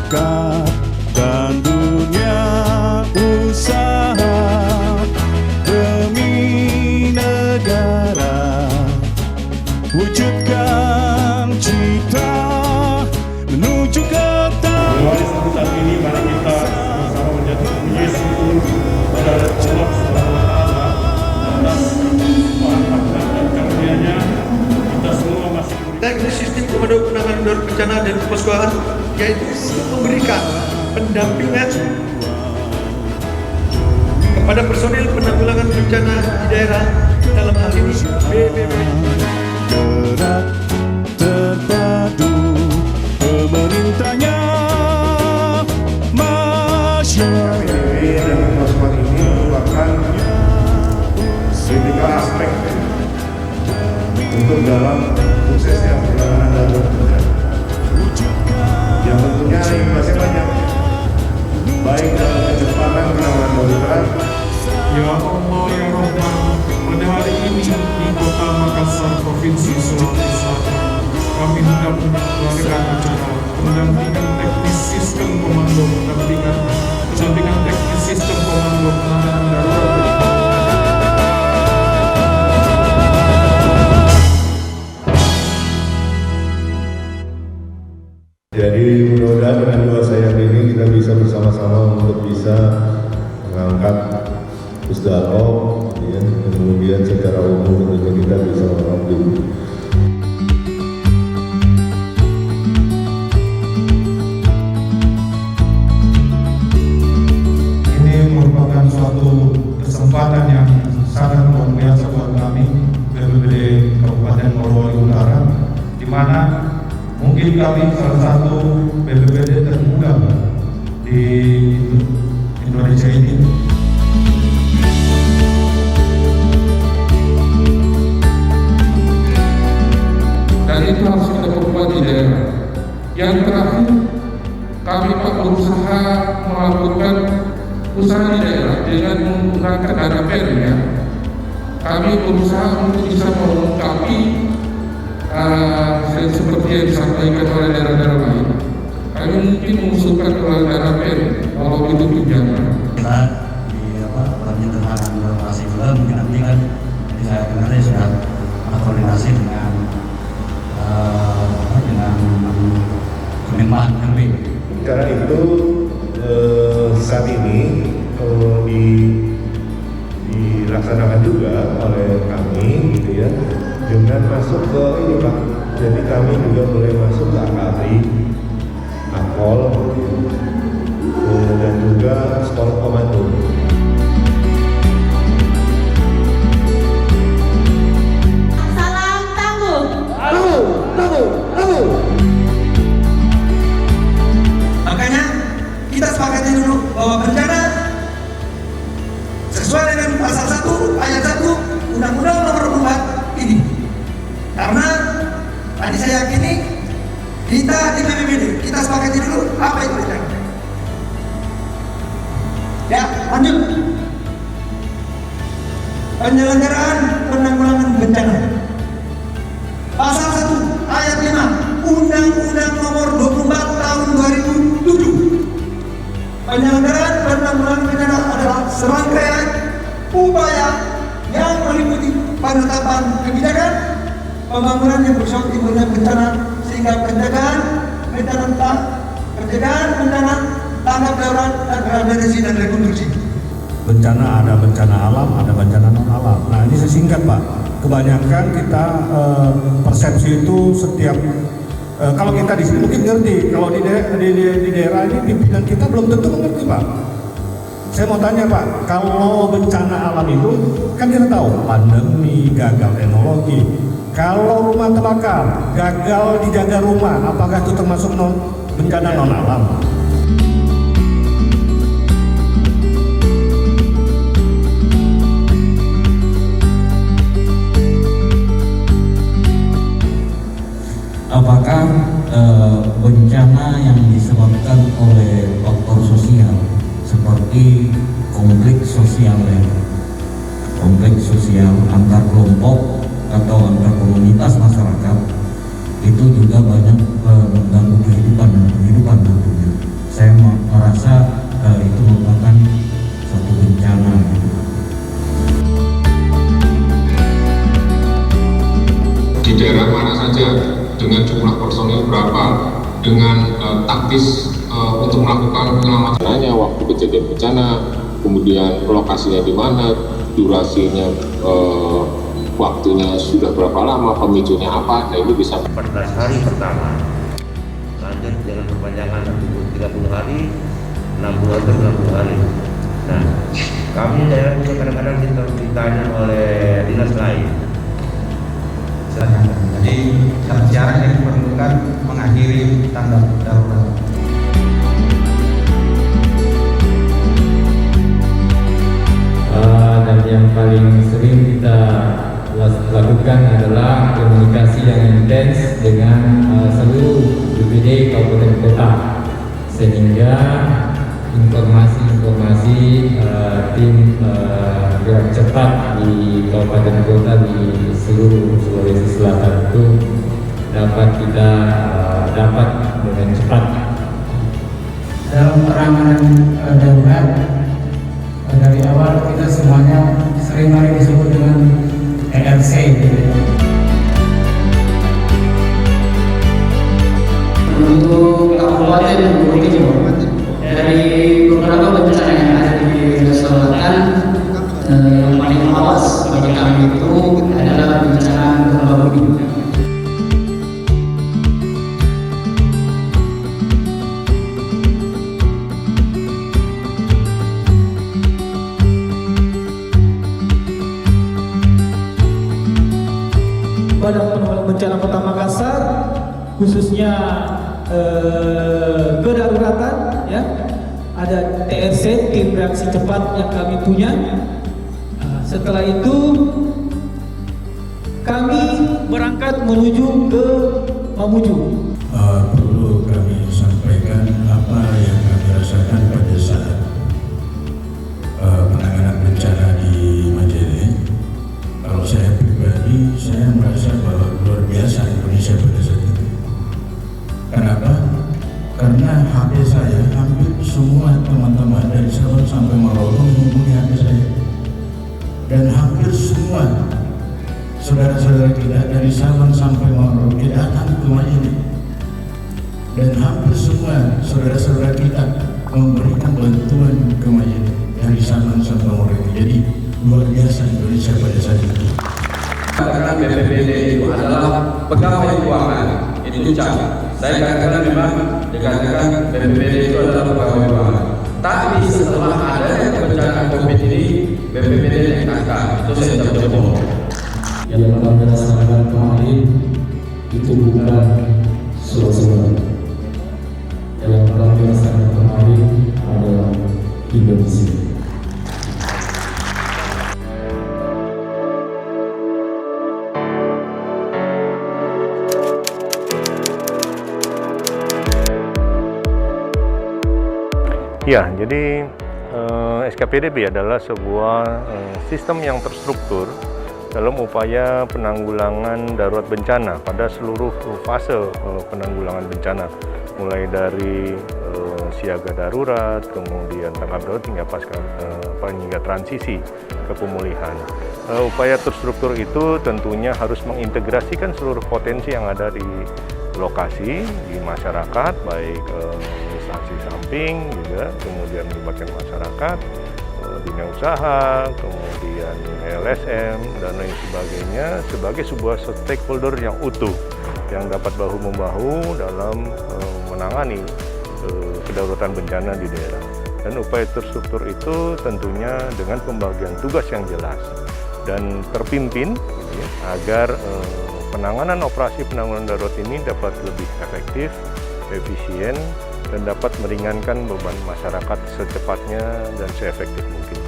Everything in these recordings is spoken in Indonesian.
masyarakat dan dunia usaha demi negara, wujudkan cita menuju kota. Mari saat ini mari kita bersama menjadikan Yesus pada Allah SWT atas dan karunia-Nya. Kita semua masih teknis sistem komando penanganan darurat bencana dan kepaskuan, yaitu memberikan pendampingan kepada personil penanggulangan bencana di daerah, dalam hal ini BPBD. Gerak terpadu pemerintahnya masyarakat. Dan kepaskuan ini merupakan kritikal aspek untuk dalam suksesnya penanganan darurat bencana. Yang tentunya imbasnya banyak, baik dalam kecepatan penanganan darurat. Ya Allah ya Rahman, pada hari ini di Kota Makassar, Provinsi Sulawesi Selatan, kami hendak menyelenggarakan acara pendampingan teknis sistem komando pendampingan teknis sistem komando penanganan darurat. Jadi mudah-mudahan dengan dua sayap ini kita bisa bersama-sama untuk bisa mengangkat Pusdalog, ya, kemudian secara umum tentunya kita bisa mengabdi. Ini merupakan suatu kesempatan yang sangat luar biasa buat kami BPBD Kabupaten Morowali Utara, di mana mungkin kami salah satu BPBD termuda di Indonesia ini. Dan itu harus kita perkuat di daerah. Yang terakhir, kami berusaha melakukan usaha di daerah dengan menggunakan dana PER, ya. Kami berusaha untuk bisa melengkapi seperti yang disampaikan oleh daerah-daerah lain. Kami mungkin mengusulkan oleh daerah PER kalau itu tujuannya. Kita di penyelenggarakan lokasi juga mungkin nanti kan saya dengar sudah koordinasi dengan Kemenpan RB. Karena itu saat ini dilaksanakan juga oleh kami, gitu ya, dengan masuk ke ini Pak. Jadi kami juga mulai masuk ke AKRI, AKOL, dan juga sekolah komando. Salam tangguh. Makanya kita sepakati dulu bahwa bencana sesuai dengan pasal 1 ayat 1 Undang-Undang Nomor 4 ini. Karena tadi saya yakini kita di BPBD kita sepakati dulu apa itu bencana. Ya, lanjut. Penyelenggaraan penanggulangan bencana. Pasal 1 ayat 5 Undang-Undang Nomor 24 Tahun 2007. Penyelenggaraan penanggulangan bencana adalah serangkaian upaya yang meliputi penetapan kebijakan, pembangunan yang bersifat timbulnya bencana, sehingga pencegahan bencana, tanggap darurat, dan rehabilitasi dan rekonstruksi. Bencana ada bencana alam, ada bencana non alam. Nah ini saya singkat Pak. Kebanyakan kita persepsi itu setiap kalau kita di sini mungkin ngerti, kalau di daerah ini pimpinan kita belum tentu mengerti Pak. Saya mau tanya Pak, kalau bencana alam itu kan kita tahu pandemi, gagal teknologi. Kalau rumah terbakar, gagal dijaga rumah, apakah itu termasuk bencana non alam? Apakah bencana yang disebabkan oleh faktor sosial seperti konflik sosial antar kelompok atau antar komunitas masyarakat itu juga banyak mengganggu kehidupan tentunya. dengan taktis untuk melakukan penyelamatan. Waktu kejadian bencana, kemudian lokasinya di mana, durasinya, waktunya sudah berapa lama, pemicunya apa, nah ini bisa. 14 hari pertama, lanjut dengan perpanjangan 30 hari, 60 atau 60 hari. Nah, kami daerah juga kadang-kadang ditanya oleh dinas lain. Jadi syarat yang diperlukan mengakhiri tanggap darurat. Dan yang paling sering kita lakukan adalah komunikasi yang intens dengan seluruh BPD Kabupaten Kota, sehingga informasi tim gerak cepat di Kabupaten Kota di seluruh Sulawesi Selatan itu dapat kita dapat dengan cepat. Dalam penanganan darurat, dari awal kita semuanya seringkali disebut dengan ERC. Untuk Kabupaten Bogor Timur, dari beberapa bencana yang ada di Sulawesi Selatan, yang paling awas bagi kami itu adalah bencana gempa bumi. Badan Penanggulangan Bencana Kota Makassar, khususnya kedaruratan, ya, ada TRC, tim reaksi cepat yang kami punya. Setelah itu kami berangkat menuju ke Mamuju. Perlu kami sampaikan apa yang kami rasakan pada saat penanganan bencana di Majene. Kalau saya pribadi, saya merasa bahwa luar biasa Indonesia pada saat itu. Kenapa? Karena HP saya hampir semua teman-teman dari Sabang sampai Merauke menghubungi HP saya, dan hampir semua saudara-saudara kita dari Sabang sampai Merauke datang ke Majene, dan hampir semua saudara-saudara kita memberikan bantuan ke Majene dari Sabang sampai Merauke. Jadi luar biasa Indonesia pada saat itu. Karena BPBD itu adalah pegawai keuangan, itu cap. Saya katakan memang dikatakan BPBD itu adalah pegawai keuangan. Tapi setelah adanya bencana COVID ini, BPBD yang tangkap, itu saya tidak bohong. Yang kami rasakan kemarin itu bukan surat-surat. Yang kami rasakan kemarin adalah Indonesia. Ya, jadi SKPDB adalah sebuah sistem yang terstruktur dalam upaya penanggulangan darurat bencana pada seluruh fase penanggulangan bencana, mulai dari siaga darurat, kemudian tanggap darurat hingga hingga transisi ke pemulihan. Upaya terstruktur itu tentunya harus mengintegrasikan seluruh potensi yang ada di lokasi, di masyarakat, baik instansi samping juga, kemudian melibatkan masyarakat, dunia usaha, kemudian LSM, dan lain sebagainya, sebagai sebuah stakeholder yang utuh yang dapat bahu-membahu dalam menangani kedaruratan bencana di daerah. Dan upaya terstruktur itu tentunya dengan pembagian tugas yang jelas dan terpimpin, gitu ya, agar penanganan operasi penanggulangan darurat ini dapat lebih efektif, efisien, dan dapat meringankan beban masyarakat secepatnya dan seefektif mungkin.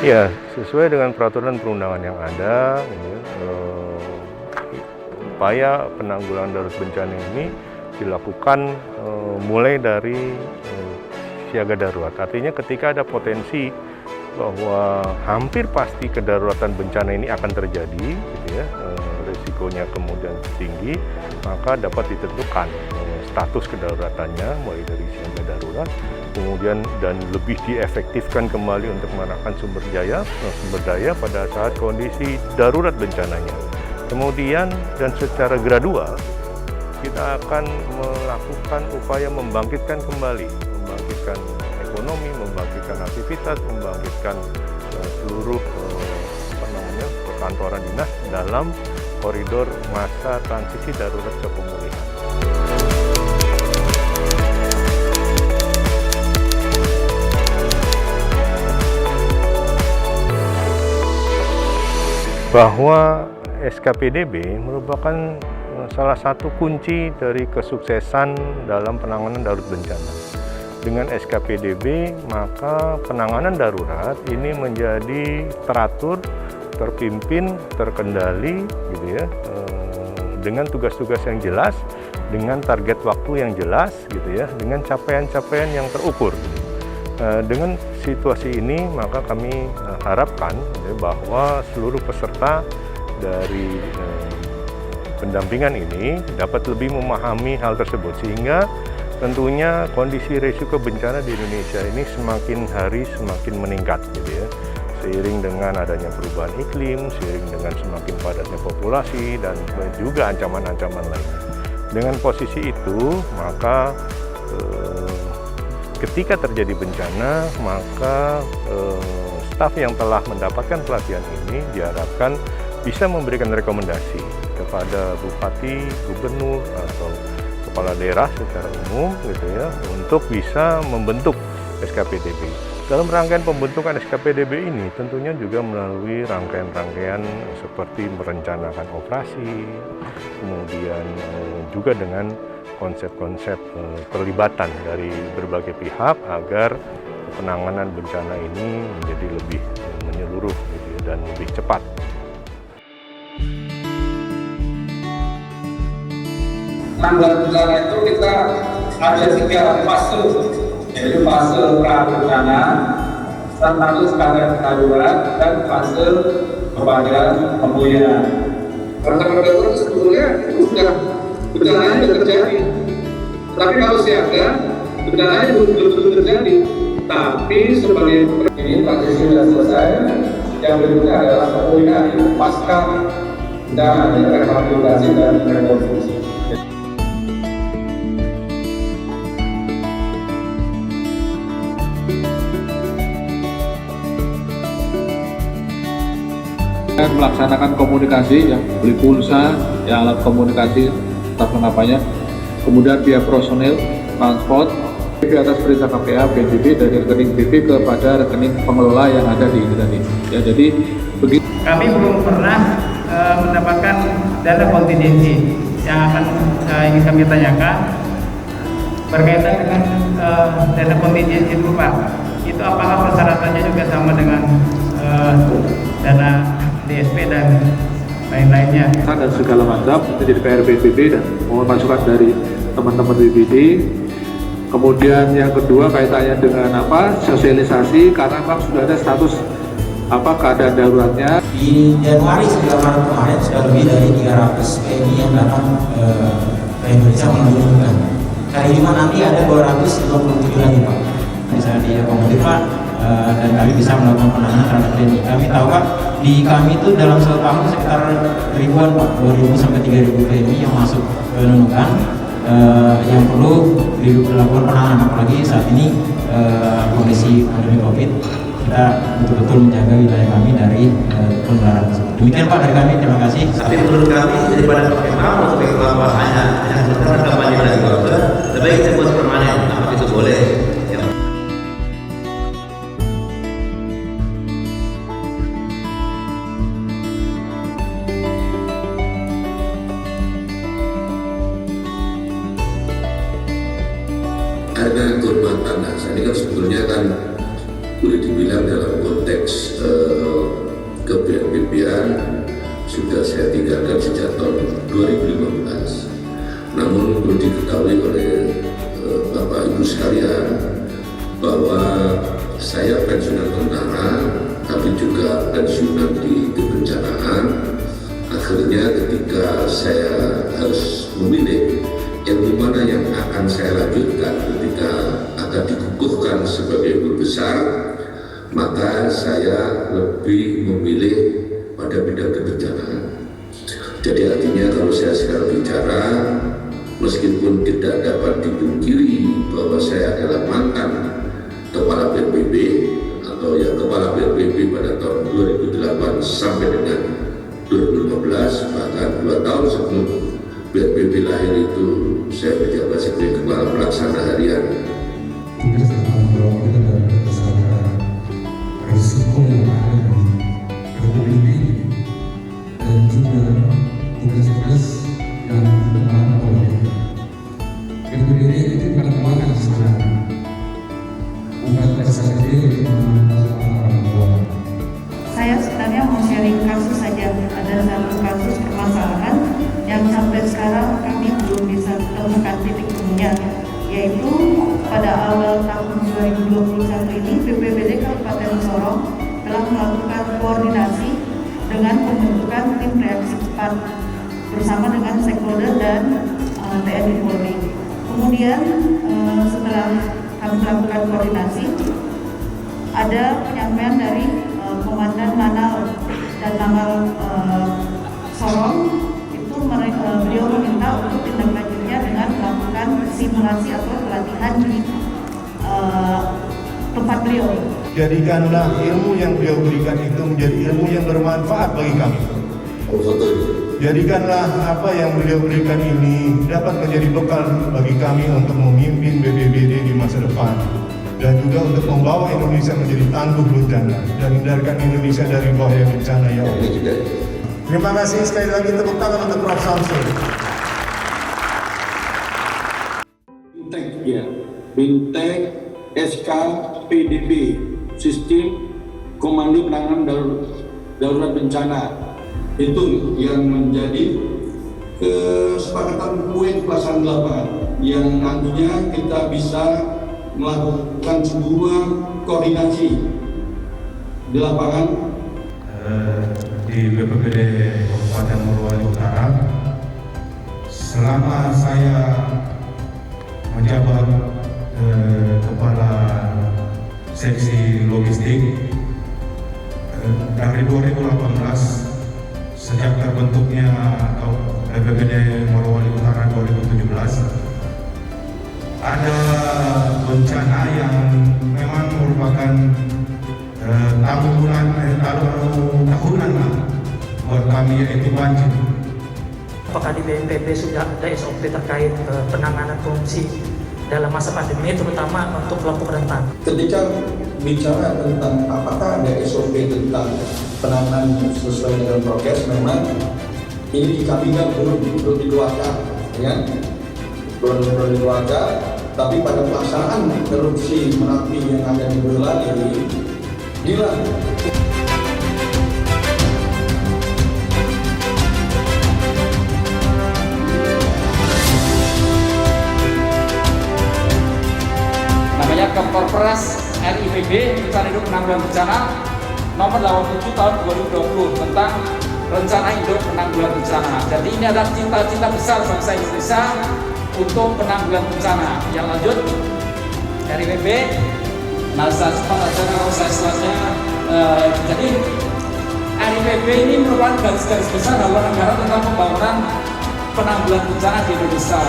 Ya, sesuai dengan peraturan perundangan yang ada, upaya penanggulangan darurat bencana ini dilakukan mulai dari siaga darurat. Artinya ketika ada potensi bahwa hampir pasti kedaruratan bencana ini akan terjadi, gitu ya, risiko risikonya kemudian tinggi, maka dapat ditentukan status kedaruratannya mulai dari siaga darurat, kemudian dan lebih diefektifkan kembali untuk mengerahkan sumber daya pada saat kondisi darurat bencananya. Kemudian dan secara gradual kita akan melakukan upaya membangkitkan kembali, membangkitkan ekonomi, membangkitkan aktivitas, membangkitkan seluruh perkantoran dinas dalam koridor masa transisi darurat ke pemulihan. Bahwa SKPDB merupakan salah satu kunci dari kesuksesan dalam penanganan darurat bencana. Dengan SKPDB, maka penanganan darurat ini menjadi teratur, terpimpin, terkendali, gitu ya, dengan tugas-tugas yang jelas, dengan target waktu yang jelas, gitu ya, dengan capaian-capaian yang terukur. Dengan situasi ini, maka kami harapkan ya, bahwa seluruh peserta dari pendampingan ini dapat lebih memahami hal tersebut, sehingga tentunya kondisi risiko bencana di Indonesia ini semakin hari semakin meningkat, gitu ya. Seiring dengan adanya perubahan iklim, seiring dengan semakin padatnya populasi, dan juga ancaman-ancaman lainnya. Dengan posisi itu, maka ketika terjadi bencana, maka staf yang telah mendapatkan pelatihan ini diharapkan bisa memberikan rekomendasi kepada bupati, gubernur, atau kepala daerah secara umum, gitu ya, untuk bisa membentuk SKPDB. Dalam rangkaian pembentukan SKPDB ini tentunya juga melalui rangkaian-rangkaian seperti merencanakan operasi, kemudian juga dengan konsep-konsep perlibatan dari berbagai pihak agar penanganan bencana ini menjadi lebih menyeluruh, gitu ya, dan lebih cepat. Tanggal bencana itu kita ada 3 fase, yaitu fase pra-bencana, status keadaan darurat, dan fase kepada pemulihan. Pertama darurat sebetulnya sudah bencananya sudah terjadi, tapi kalau siaga bencananya belum terjadi. Tapi sebagai ini transisi sudah selesai, yang berikutnya adalah pemulihan pasca bencana, rehabilitasi dan rekonstruksi. Melaksanakan komunikasi, yang beli pulsa, yang alat komunikasi, entah kenapanya, kemudian biaya personil, transport, di atas perintah KPA, BNPB dari rekening BP kepada rekening pengelola yang ada di ini tadi. Ya, jadi begitu. Kami belum pernah mendapatkan dana kontingensi. Yang akan ingin kami tanyakan berkaitan dengan dana kontingensi itu, Pak. Itu apakah persyaratannya juga sama dengan dana DSP dan lain-lainnya? Dan segala macam itu jadi PR BPD dan mohon masukan dari teman-teman BPD. Kemudian yang kedua kaitannya dengan sosialisasi, karena memang sudah ada status keadaan daruratnya. Di Januari hingga Maret kemarin sudah lebih dari 300 PMI yang datang ke Indonesia menunjukkan. Kali ini nanti ada 257 lagi, Pak. Bisa diakomodir, Pak, dan kami bisa melakukan penanganan terhadap PMI. Kami tahu, Pak, di kami itu dalam satu tahun sekitar ribuan, Pak, 2.000 sampai 3.000 PMI yang masuk ke Nunukan, yang perlu dilakukan penanganan, apalagi saat ini kondisi pandemi COVID. Kita betul-betul menjaga wilayah kami dari penularan tersebut. Demikian, Pak, dari kami. Terima kasih. Tapi menurut kami daripada pakai mau pakai kelapa hanya sebentar kampanye lagi waktu, lebih baik kita buat permanen. Apa itu boleh? Ada korban panas. Ini kan sebetulnya kan boleh dibilang dalam konteks ke-BNPB-an sudah saya tinggalkan sejak tahun 2015. Namun perlu diketahui oleh Bapak Ibu sekalian bahwa saya pensiunan tentara, tapi juga pensiunan di kebencanaan. Akhirnya ketika maka saya harus memilih ilmu mana yang akan saya lanjutkan ketika akan dikukuhkan sebagai guru besar. Maka saya lebih memilih pada bidang kebencanaan. Jadi artinya kalau saya sekarang bicara, meskipun tidak dapat dipungkiri bahwa saya adalah mantan kepala BNPB atau ya kepala BNPB pada tahun 2008 sampai dengan 2015, bahkan 2 tahun sebelum BNPB lahir itu saya menjabat sebagai kepala pelaksana harian. Tugas kepala biro itu adalah kesadaran risiko yang ada di Republik ini dan juga tugas-tugas yang dikembangkan oleh BNPB itu perkembangan sebenarnya bukan SSD itu orang tua. Saya sebenarnya mau sharing kasus saja. Ada satu kasus permasalahan yang sampai sekarang kami belum bisa temukan titik temunya, yaitu pada awal tahun 2021 ini BPBD Kabupaten Sorong telah melakukan koordinasi dengan pembentukan tim reaksi cepat bersama dengan stakeholder dan TNI Polri. Kemudian setelah kami melakukan koordinasi, ada penyampaian dari Komandan Manal dan Lanal Sorong. Itu beliau meminta untuk tindak lanjutnya dengan melakukan simulasi atau pelatihan di tempat beliau. Jadikanlah ilmu yang beliau berikan itu menjadi ilmu yang bermanfaat bagi kami. Jadikanlah apa yang beliau berikan ini dapat menjadi bekal bagi kami untuk memimpin BPBD di masa depan dan juga untuk membawa Indonesia menjadi tangguh bencana dan hindarkan Indonesia dari bahaya bencana ya Allah. Terima kasih sekali lagi, tepuk tangan untuk Prof. Samsul. Bintek SK PDB Sistem Komando Penanganan Darurat Bencana. Itu yang menjadi kesepakatan poin pelaksanaan di lapangan yang nantinya kita bisa melakukan sebuah koordinasi di lapangan di BPBD Kabupaten Morowali Utara. Selama saya menjabat kepala seksi logistik dari 2018 sejak terbentuknya BPBD Morowali Utara 2017, ada bencana yang memang merupakan tahunan buat kami, yaitu banjir. Apakah di BNPB sudah ada SOP terkait penanganan pengungsi dalam masa pandemi, terutama untuk kelompok rentan? Ketika bicara tentang apakah ada SOP tentang penanganan sesuai dengan prokes, memang ini kami belum dikeluarkan, ya, belum dikeluarkan. Tapi pada pelaksanaan erupsi Merapi yang ada di Boyolali ini, inilah namanya Keperpres RIPB Rencana Induk Penanggulangan Bencana nomor 87 tahun 2020 tentang Rencana Induk Penanggulangan Bencana. Jadi ini adalah cita-cita besar bangsa Indonesia untuk penanggulangan bencana. Yang lanjut dari RIPB, masa cepat aja kalau saya setelahnya. Jadi RIPB ini merupakan garis-garis besar haluan negara tentang pembangunan penanggulangan bencana di Indonesia.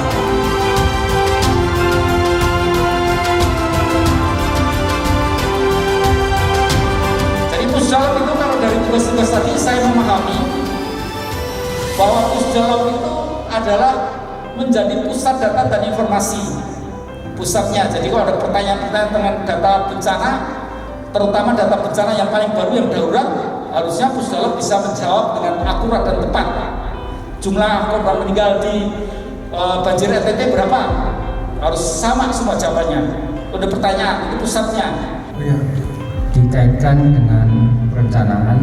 Jadi Pusdalop itu kalau dari tugas-tugas tadi saya memahami bahwa Pusdalop itu adalah menjadi pusat data dan informasi pusatnya. Jadi kalau ada pertanyaan-pertanyaan tentang data bencana, terutama data bencana yang paling baru yang darurat, harusnya Pusdalop bisa menjawab dengan akurat dan tepat. Jumlah korban meninggal di banjir NTT berapa? Harus sama semua jawabannya. Udah pertanyaan, itu pusatnya. Dikaitkan dengan perencanaan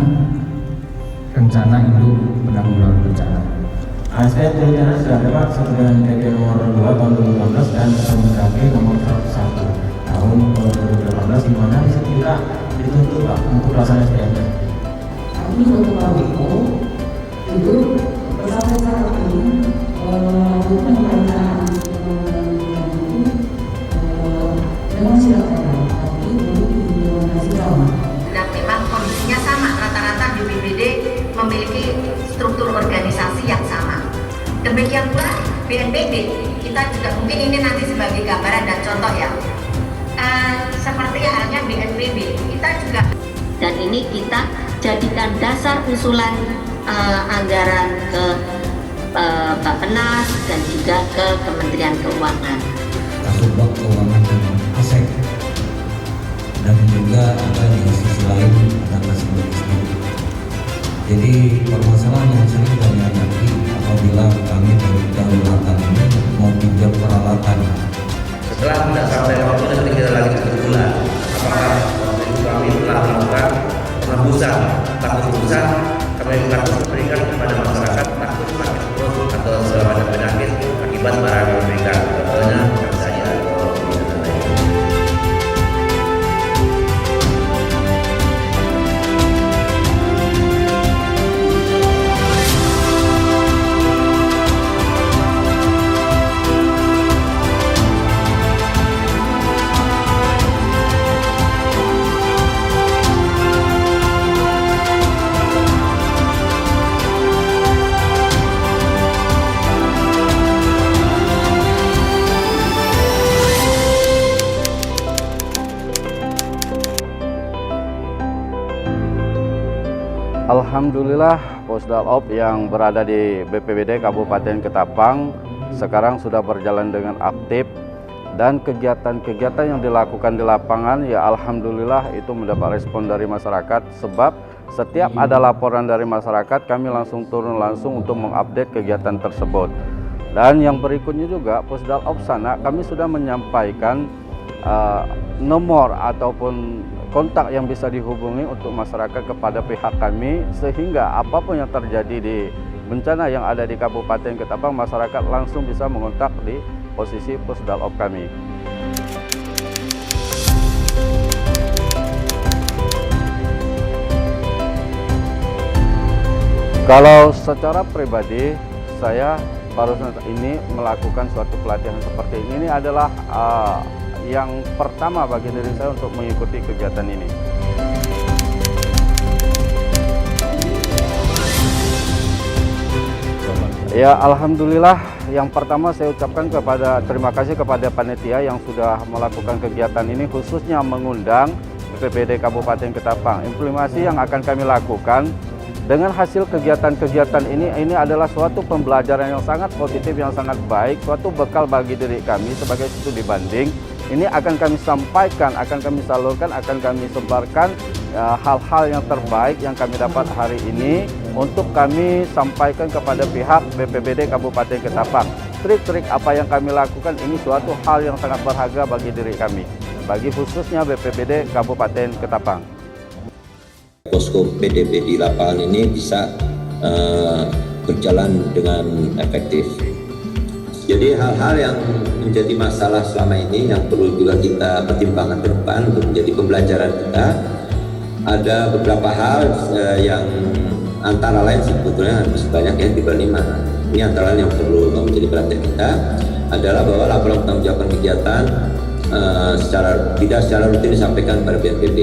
rencana induk penanggulangan bencana. Aspek rencana sudah ada Pak, sesuai dengan PP nomor 2 tahun 2018 dan SMKP nomor 101 tahun 2018, di mana kita dituntut Pak untuk pelaksanaan SPM. Kami untuk Pak Wiko itu bersama-sama Demikian pula BNPB, kita juga mungkin ini nanti sebagai gambaran dan contoh ya. Seperti halnya BNPB, kita juga, dan ini kita jadikan dasar usulan anggaran ke Bappenas dan juga ke Kementerian Keuangan. Kasubag Keuangan dan Aset, dan juga ada di sisi lain ada Kasubag Logistik. Jadi permasalahan yang sering kami hadapi apabila kami dari kedaulatan ini mau pinjam peralatan. Setelah tidak sampai waktu nanti kita lagi satu bulan, apakah kami telah melakukan penembusan, kami akan berikan kepada masyarakat takut sakit perut atau segala macam penyakit akibat barang yang diberikan, contohnya saya atau Alhamdulillah, Pusdalop yang berada di BPBD Kabupaten Ketapang sekarang sudah berjalan dengan aktif, dan kegiatan-kegiatan yang dilakukan di lapangan ya alhamdulillah itu mendapat respon dari masyarakat, sebab setiap ada laporan dari masyarakat kami langsung turun langsung untuk mengupdate kegiatan tersebut. Dan yang berikutnya juga Pusdalop sana kami sudah menyampaikan nomor ataupun kontak yang bisa dihubungi untuk masyarakat kepada pihak kami, sehingga apapun yang terjadi di bencana yang ada di Kabupaten Ketapang, masyarakat langsung bisa mengontak di posisi Pusdalop kami. Kalau secara pribadi, saya baru ini melakukan suatu pelatihan seperti ini adalah yang pertama bagi diri saya untuk mengikuti kegiatan ini. Ya alhamdulillah, yang pertama saya ucapkan terima kasih kepada panitia yang sudah melakukan kegiatan ini, khususnya mengundang BPBD Kabupaten Ketapang. Implementasi yang akan kami lakukan dengan hasil kegiatan-kegiatan ini adalah suatu pembelajaran yang sangat positif, yang sangat baik, suatu bekal bagi diri kami sebagai studi banding. Ini akan kami sampaikan, akan kami salurkan, akan kami sebarkan hal-hal yang terbaik yang kami dapat hari ini untuk kami sampaikan kepada pihak BPBD Kabupaten Ketapang. Trik-trik apa yang kami lakukan ini suatu hal yang sangat berharga bagi diri kami, bagi khususnya BPBD Kabupaten Ketapang. Posko PDP di lapangan ini bisa berjalan dengan efektif. Jadi hal-hal yang menjadi masalah selama ini yang perlu juga kita pertimbangkan ke depan untuk menjadi pembelajaran kita, ada beberapa hal yang antara lain sebetulnya harus banyak ya dibanding mana. Ini antara lain yang perlu menjadi perhatian kita adalah bahwa laporan pertanggungjawaban kegiatan tidak secara rutin disampaikan kepada BNPB.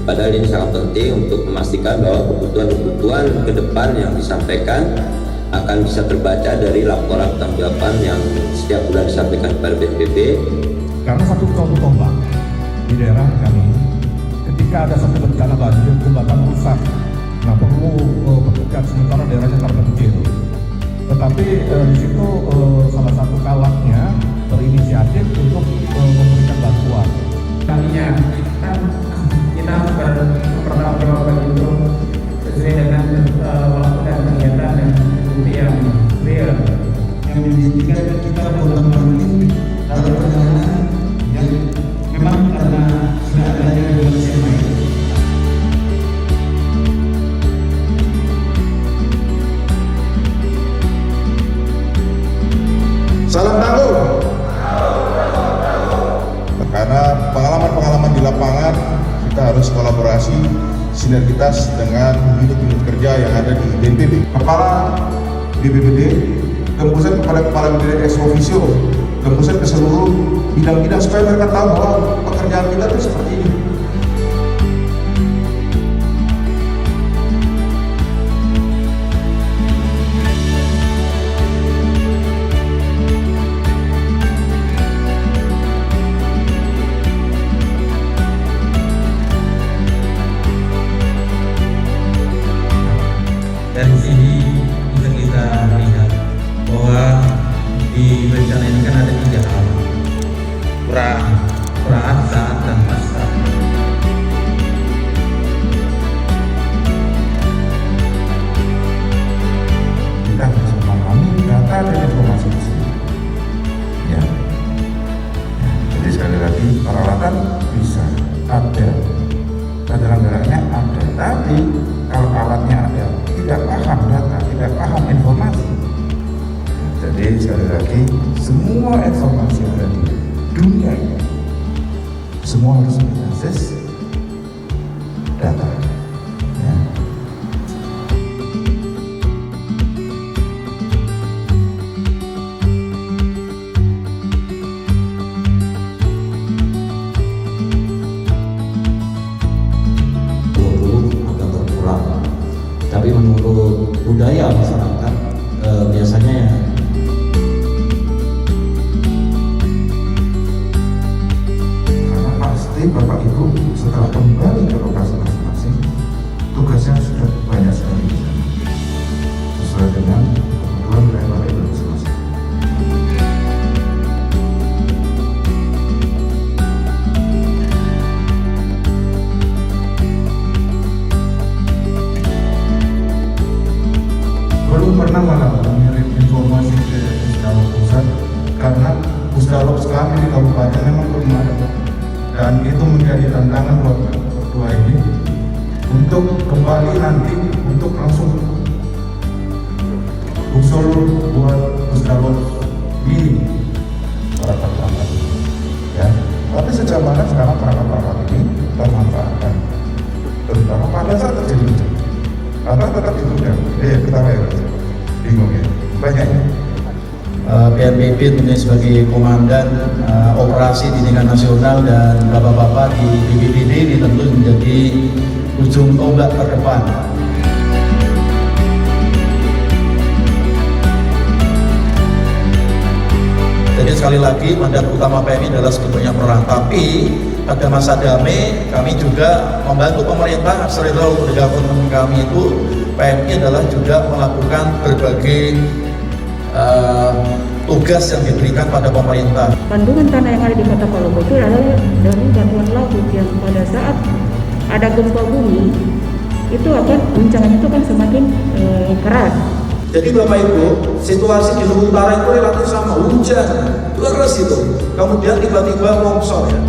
Padahal ini sangat penting untuk memastikan bahwa kebutuhan ke depan yang disampaikan akan bisa terbaca dari laporan pertanggungjawaban yang setiap bulan disampaikan kepada BNPB. Karena satu contoh Pak, di daerah kami, ketika ada satu bencana banjir, jembatan rusak, nah perlu pekerjaan sementara daerahnya terpencil. Tetapi di situ salah satu kalaknya berinisiatif untuk memberikan bantuan. Kalinya kan kita berpertanggungjawab itu sesuai dengan waktu dan kegiatan dan bukti yang real. Yang menjadikan kita bertanggung dalam perjalanan yang memang karena sudah adanya regulasi yang baik. Salam tangguh. Karena pengalaman-pengalaman di lapangan kita harus kolaborasi, sinergitas dengan unit-unit kerja yang ada di BNPB. Kepala BPBD, tembusan kepada kepala BPBD ex officio, tembusan ke seluruh bidang-bidang supaya mereka tahu bahwa pekerjaan kita itu seperti ini. bencana ini kan ada 3 hal: pra, saat, dan pasca. Kita harus memahami data dan informasi di sini. Ya. Jadi sekali lagi peralatan bisa ada, penyelenggaranya ada, tapi kalau alatnya ada, tidak paham data, tidak paham informasi. Jadi sekali lagi semua informasi yang ada di dunia ini semua harus berbasis data. Ya. Agak berkurang, tapi menurut budaya masyarakat biasanya ya Bapak Ibu setelah kembali ke lokasi masing-masing, tugasnya sudah banyak sekali di sana, sesuai dengan kebutuhan wilayah Bapak Ibu masing-masing. Belum pernah malah mengirim informasi ke Pusdalop Pusat karena Pusdalop kami di kabupaten memang belum ada. Dan itu menjadi tantangan buat berdua ini untuk kembali nanti untuk langsung usul buat Pusdalop mini perangkat-perangkat ya. Tapi sejauh mana sekarang perangkat-perangkat ini termanfaatkan, terutama pada saat terjadi bencana. Karena tetap itu kan, ketawa ya, bingung ya, banyak. PNBP tentunya sebagai komandan operasi di tingkat nasional dan bapak-bapak di BPBD ini tentu menjadi ujung tombak terdepan. Jadi sekali lagi mandat utama PMI adalah sebetulnya perang, tapi pada masa damai kami juga membantu pemerintah. Setelah government kami itu PMI adalah juga melakukan berbagai tugas yang diberikan pada pemerintah. Kandungan tanah yang ada di Kota Palu itu adalah dari batuan laut yang pada saat ada gempa bumi itu akan guncangannya itu kan semakin keras. Jadi Bapak Ibu, situasi di Luhut Utara itu relatif sama, hujan, leres itu. Kemudian tiba-tiba longsor ya.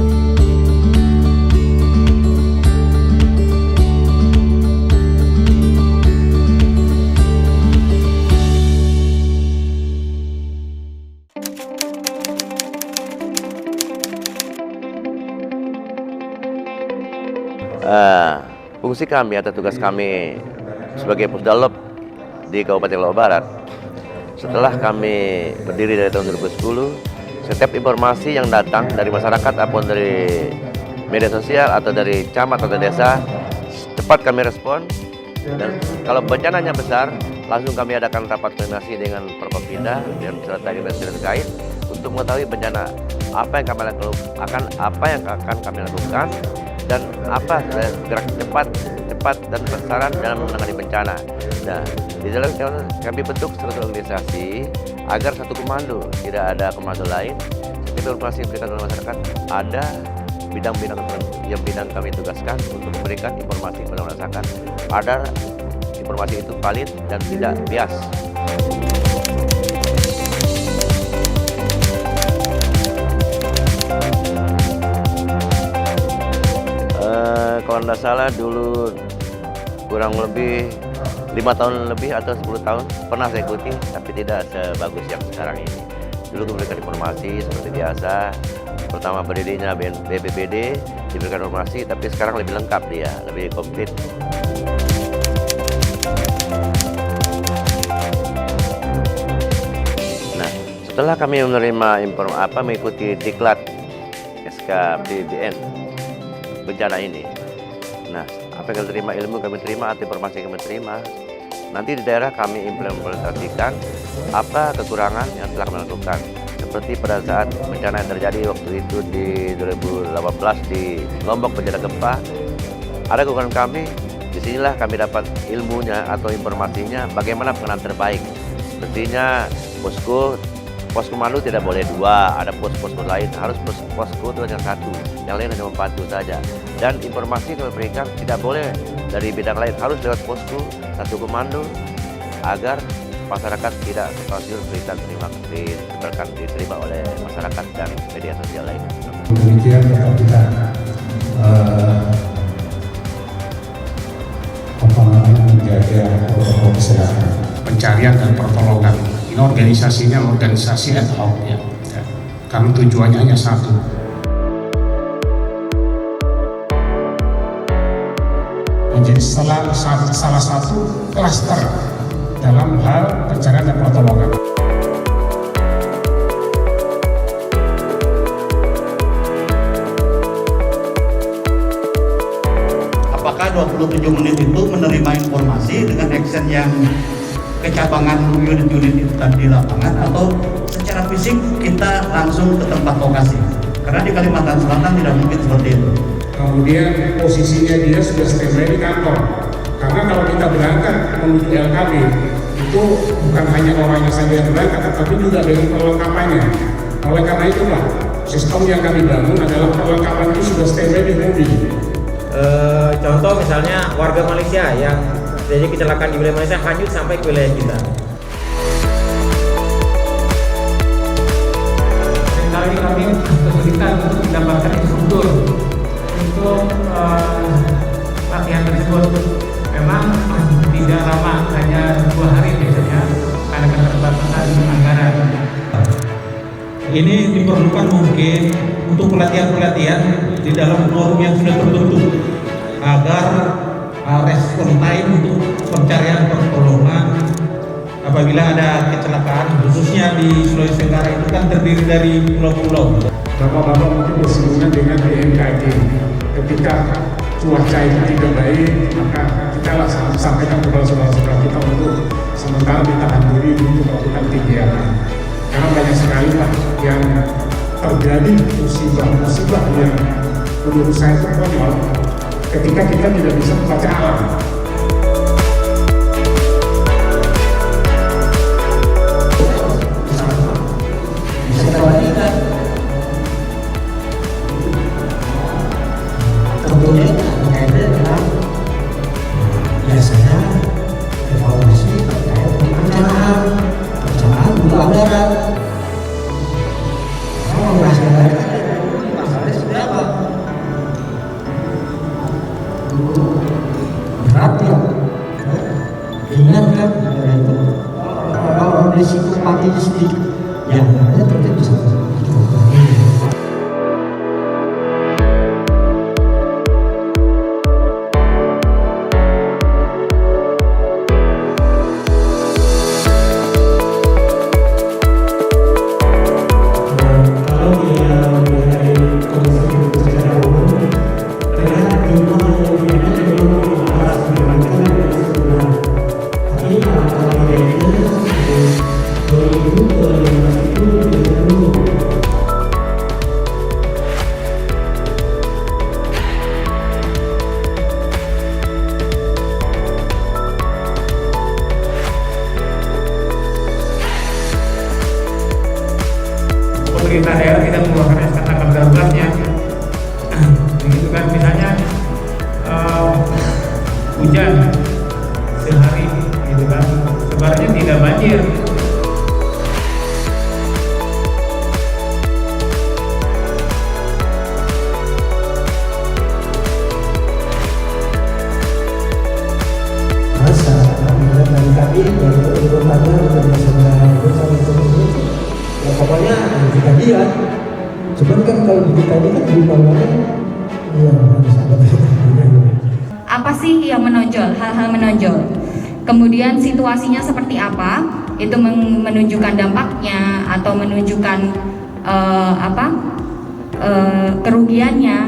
Fungsi kami atau tugas kami sebagai Pusdalop di Kabupaten Lombok Barat, setelah kami berdiri dari tahun 2010, setiap informasi yang datang dari masyarakat ataupun dari media sosial atau dari camat atau desa, cepat kami respon. Dan kalau bencananya besar, langsung kami adakan rapat koordinasi dengan Forkopimda dan serta dinas terkait untuk mengetahui bencana apa yang akan kami lakukan dan apa gerak cepat dan besaran dalam menangani bencana. Nah, di dalam kami bentuk suatu organisasi agar satu komando, tidak ada komando lain. Setiap informasi yang diberikan oleh masyarakat ada bidang kami tugaskan untuk memberikan informasi kepada masyarakat agar informasi itu valid dan tidak bias. Kalau tidak salah dulu kurang lebih 5 tahun lebih atau 10 tahun pernah saya ikuti, tapi tidak sebagus yang sekarang ini. Dulu memberikan informasi seperti biasa, pertama berdirinya BPBD diberikan informasi, tapi sekarang lebih lengkap dia, lebih komplit. Nah, setelah kami menerima mengikuti diklat SKPBN bencana ini, nah apa yang kami terima, ilmu kami terima atau informasi kami terima, nanti di daerah kami implementasikan apa kekurangan yang telah kami lakukan. Seperti pada saat bencana yang terjadi waktu itu di 2018 di Lombok bencana gempa, ada kekurangan kami. Disinilah kami dapat ilmunya atau informasinya bagaimana penanganan terbaik. Sepertinya posko Pos komando tidak boleh 2, ada pos-pos lain, harus posko itu hanya 1, yang lain hanya membantu saja. Dan informasi yang diberikan tidak boleh dari bidang lain, harus lewat posko 1 komando agar masyarakat tidak terpasir berita diterima oleh masyarakat dan media sosial lainnya. Demikian tetap kita menjaga protokol kesehatan, pencarian dan pertolongan. Ini organisasinya organisasi ad hoc ya. Karena tujuannya hanya satu. Menjadi salah satu klaster dalam hal pencarian dan pertolongan. Apakah 27 menit itu menerima informasi dengan action yang kecabangan unit-unit itu tadi di lapangan, atau secara fisik kita langsung ke tempat lokasi? Karena di Kalimantan Selatan tidak mungkin seperti itu. Kemudian posisinya dia sudah standby di kantor. Karena kalau kita berangkat menuju LKB itu bukan hanya orangnya saja yang berangkat, tetapi juga dengan perlengkapannya. Oleh karena itulah sistem yang kami bangun adalah perlengkapan itu sudah standby di mobil. Contoh misalnya warga Malaysia yang terjadi kecelakaan di wilayah Malaysia hanyut sampai ke wilayah kita. Seringkali kami kesulitan untuk mendapatkan instruktur untuk latihan tersebut. Memang tidak lama, hanya 2 hari biasanya karena keterbatasan anggaran. Ini diperlukan mungkin untuk pelatihan-pelatihan di dalam forum yang sudah terbentuk agar respon time untuk pencarian pertolongan apabila ada kecelakaan, khususnya di Sulawesi Tenggara itu kan terdiri dari pulau-pulau. Bapak-bapak mungkin bersinggungan dengan BMKG. Ketika cuaca itu tidak baik, maka kita langsung sampaikan kepada saudara-saudara kita untuk sementara ditahan diri untuk melakukan kegiatan. Karena banyak sekali Pak yang terjadi musibah-musibah yang menurut saya itu konyol ketika kita tidak bisa membaca alam. Bisa terwadikan. Tentunya berkaitan dengan biasanya evaluasi terkait perencanaan dulu anggaran. Kalau membahas anggaran masalahnya seberapa? Berat ya. Ingat kan itu kalau risiko matinya sedikit, yang ada terjadi bisa pemerintah daerah tidak mengeluarkan SK tanggap daruratnya. Begitu kan, misalnya hujan sehari, gitu kan, sebenarnya tidak banjir. masa dari kami dari urutannya bersama ya pokoknya kejadian. Cuman kan kalau di kita ini kan di bawahnya ya harus ada apa sih yang menonjol, hal-hal menonjol, kemudian situasinya seperti apa, itu menunjukkan dampaknya atau menunjukkan kerugiannya.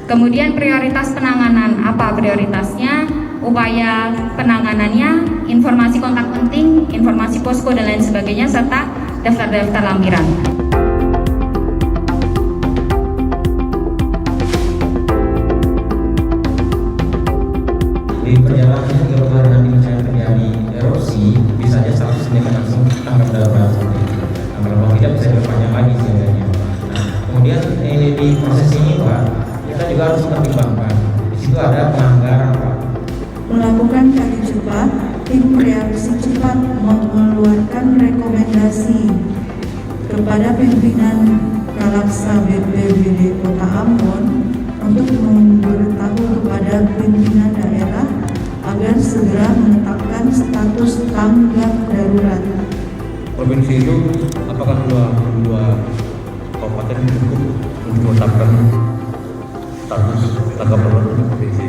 Kemudian prioritas penanganan, apa prioritasnya, upaya penanganannya, informasi kontak penting, informasi posko dan lain sebagainya, serta daftar-daftar lampiran. Di perjalanan ke luar nanti misalnya terjadi erosi, bisa saja status mereka langsung tanggap darurat. tidak bisa diperpanjang lagi siaganya. Nah, kemudian di proses ini Pak, kita juga harus mempertimbangkan di situ ada pelanggaran Pak. Melakukan kali cepat, tim reaksi cepat mengeluarkan rekomendasi kepada pimpinan Kalaksa BPBD Kota Ambon untuk memberitahu kepada pimpinan daerah agar segera menetapkan status tanggap darurat. Provinsi itu apakah dua kabupaten cukup untuk menetapkan status tanggap darurat untuk provinsi?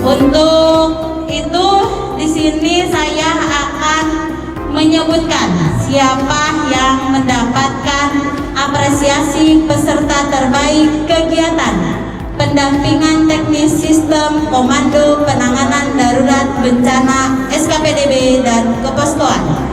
Untuk itu di sini saya akan menyebutkan siapa yang mendapatkan apresiasi peserta terbaik kegiatan pendampingan teknis sistem komando penanganan darurat bencana SKPDB dan Keposkoan.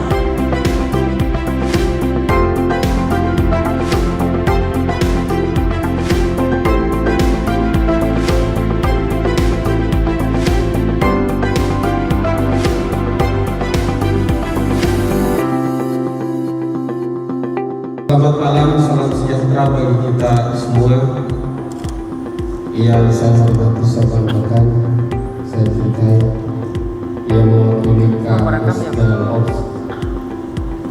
Selamat malam, salam sejahtera bagi kita semua. Yang saya hormati sampaikan, saya cintai yang mewakili Kapolres Dalam Ops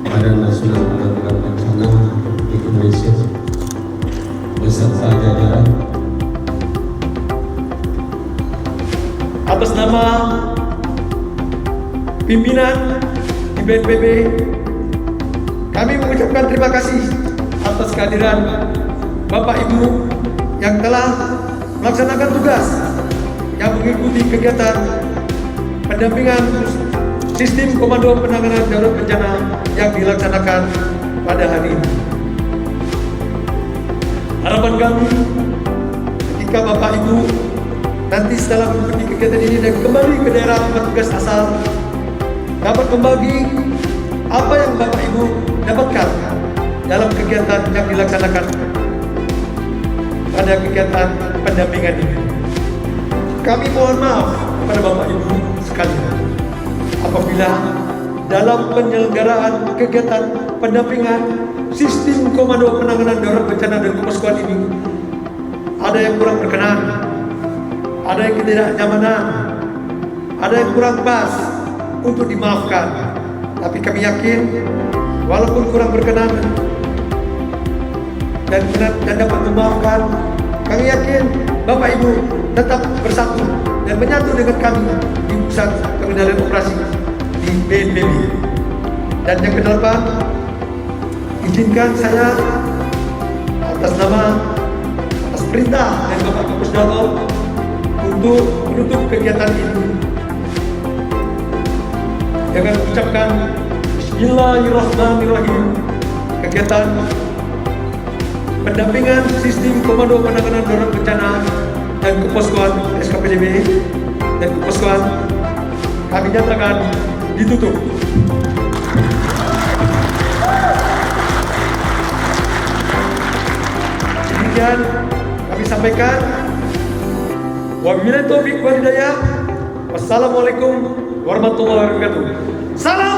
Badan Nasional Penanggulangan Bencana di Indonesia beserta jajaran. Atas nama pimpinan di BNPB, kami mengucapkan terima kasih atas kehadiran Bapak Ibu yang telah melaksanakan tugas yang mengikuti kegiatan pendampingan sistem komando penanganan darurat bencana yang dilaksanakan pada hari ini. Harapan kami ketika Bapak Ibu nanti setelah mengikuti kegiatan ini dan kembali ke daerah tempat tugas asal dapat membagi apa yang Bapak Ibu dapatkan dalam kegiatan yang dilaksanakan pada kegiatan pendampingan ini. Kami mohon maaf kepada Bapak Ibu sekalian apabila dalam penyelenggaraan kegiatan pendampingan sistem komando penanganan darurat bencana dan Keposkoan ini ada yang kurang berkenan, ada yang ketidaknyamanan, ada yang kurang pas untuk dimaafkan. Tapi kami yakin walaupun kurang berkenan dan dapat memaafkan, kami yakin Bapak Ibu tetap bersatu dan menyatu dengan kami di pusat pengendalian operasi di BNPB. Dan yang kedelapan, izinkan saya atas perintah dari Bapak Kapus Dalam untuk menutup kegiatan ini dengan mengucapkan Bismillahirrahmanirrahim. Kegiatan pendampingan sistem komando penanganan darurat bencana dan Keposkoan SKPDB dan Keposkoan kami nyatakan ditutup. Demikian kami sampaikan. Wabillahi taufiq wal hidayah. Wassalamualaikum warahmatullahi wabarakatuh. Salam